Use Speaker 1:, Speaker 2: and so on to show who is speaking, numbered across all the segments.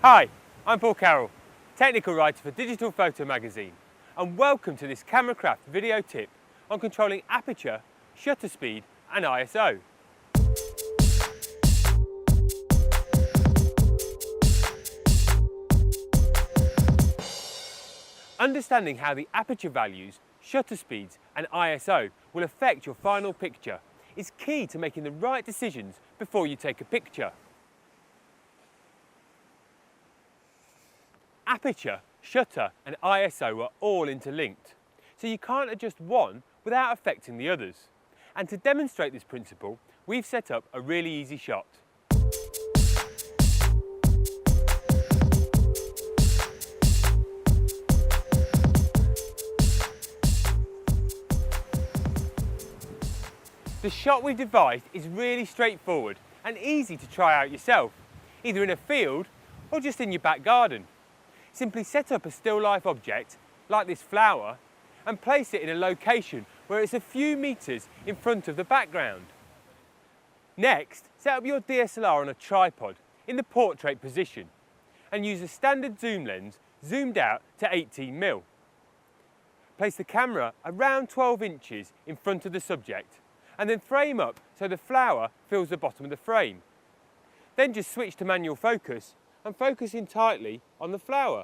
Speaker 1: Hi, I'm Paul Carroll, technical writer for Digital Photo Magazine, and welcome to this CameraCraft video tip on controlling aperture, shutter speed and ISO. Understanding how the aperture values, shutter speeds and ISO will affect your final picture is key to making the right decisions before you take a picture. Aperture, shutter and ISO are all interlinked, so you can't adjust one without affecting the others. And to demonstrate this principle, we've set up a really easy shot. The shot we've devised is really straightforward and easy to try out yourself, either in a field or just in your back garden. Simply set up a still life object, like this flower, and place it in a location where it's a few meters in front of the background. Next, set up your DSLR on a tripod in the portrait position and use a standard zoom lens zoomed out to 18mm. Place the camera around 12 inches in front of the subject and then frame up so the flower fills the bottom of the frame. Then just switch to manual focus and focus in tightly on the flower.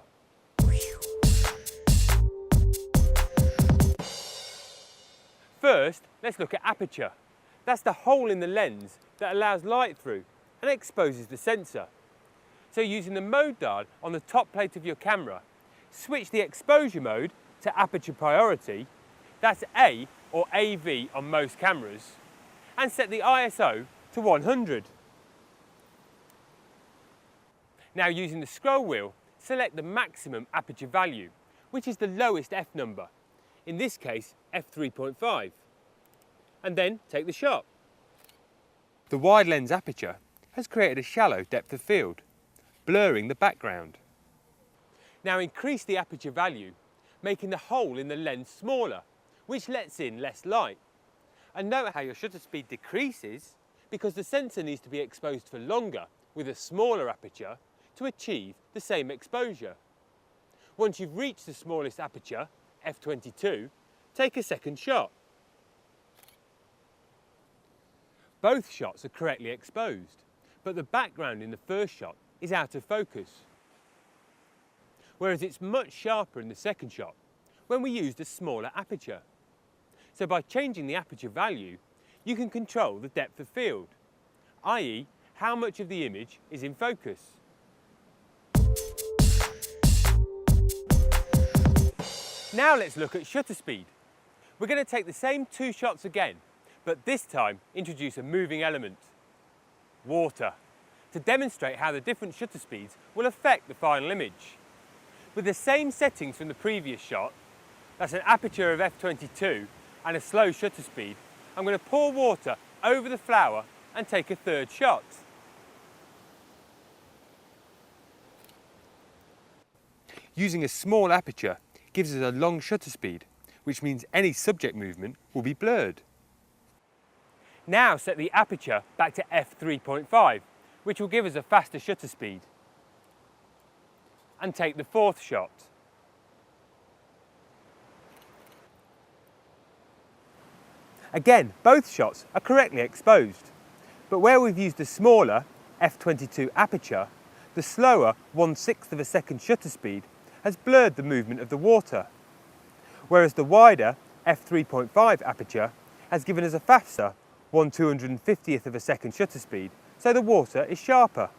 Speaker 1: First, let's look at aperture. That's the hole in the lens that allows light through and exposes the sensor. So using the mode dial on the top plate of your camera, switch the exposure mode to aperture priority, that's A or AV on most cameras, and set the ISO to 100. Now using the scroll wheel, select the maximum aperture value, which is the lowest f number, in this case f3.5, and then take the shot. The wide lens aperture has created a shallow depth of field, blurring the background. Now increase the aperture value, making the hole in the lens smaller, which lets in less light. And note how your shutter speed decreases because the sensor needs to be exposed for longer with a smaller aperture to achieve the same exposure. Once you've reached the smallest aperture, f22, take a second shot. Both shots are correctly exposed, but the background in the first shot is out of focus, whereas it's much sharper in the second shot when we used a smaller aperture. So by changing the aperture value, you can control the depth of field, i.e. how much of the image is in focus. Now let's look at shutter speed. We're going to take the same two shots again, but this time introduce a moving element, water, to demonstrate how the different shutter speeds will affect the final image. With the same settings from the previous shot, that's an aperture of f22 and a slow shutter speed, I'm going to pour water over the flower and take a third shot. Using a small aperture gives us a long shutter speed, which means any subject movement will be blurred. Now set the aperture back to f3.5, which will give us a faster shutter speed. And take the fourth shot. Again, both shots are correctly exposed, but where we've used the smaller f22 aperture, the slower 1/6 of a second shutter speed has blurred the movement of the water, whereas the wider f3.5 aperture has given us a faster 1/250th of a second shutter speed, so the water is sharper.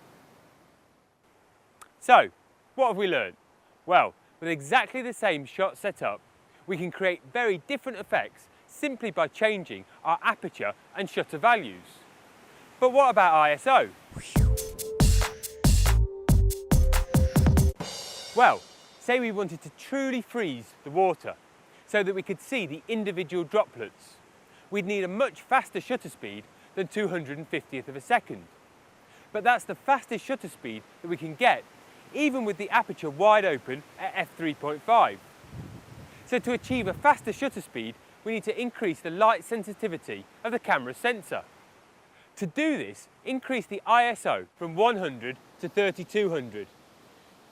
Speaker 1: So, what have we learned? Well, with exactly the same shot setup, we can create very different effects simply by changing our aperture and shutter values. But what about ISO? Well, say we wanted to truly freeze the water so that we could see the individual droplets. We'd need a much faster shutter speed than 250th of a second. But that's the fastest shutter speed that we can get, even with the aperture wide open at f3.5. So to achieve a faster shutter speed, we need to increase the light sensitivity of the camera's sensor. To do this, increase the ISO from 100 to 3200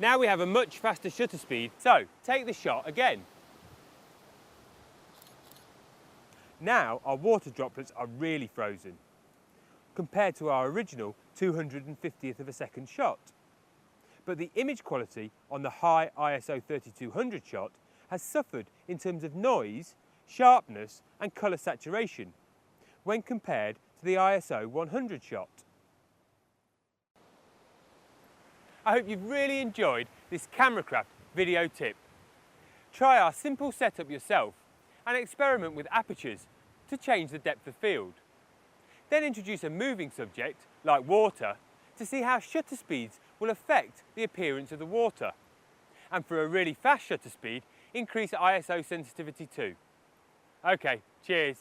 Speaker 1: Now we have a much faster shutter speed, so take the shot again. Now our water droplets are really frozen, compared to our original 250th of a second shot. But the image quality on the high ISO 3200 shot has suffered in terms of noise, sharpness and colour saturation when compared to the ISO 100 shot. I hope you've really enjoyed this CameraCraft video tip. Try our simple setup yourself and experiment with apertures to change the depth of field. Then introduce a moving subject, like water, to see how shutter speeds will affect the appearance of the water. And for a really fast shutter speed, increase ISO sensitivity too. Okay, cheers.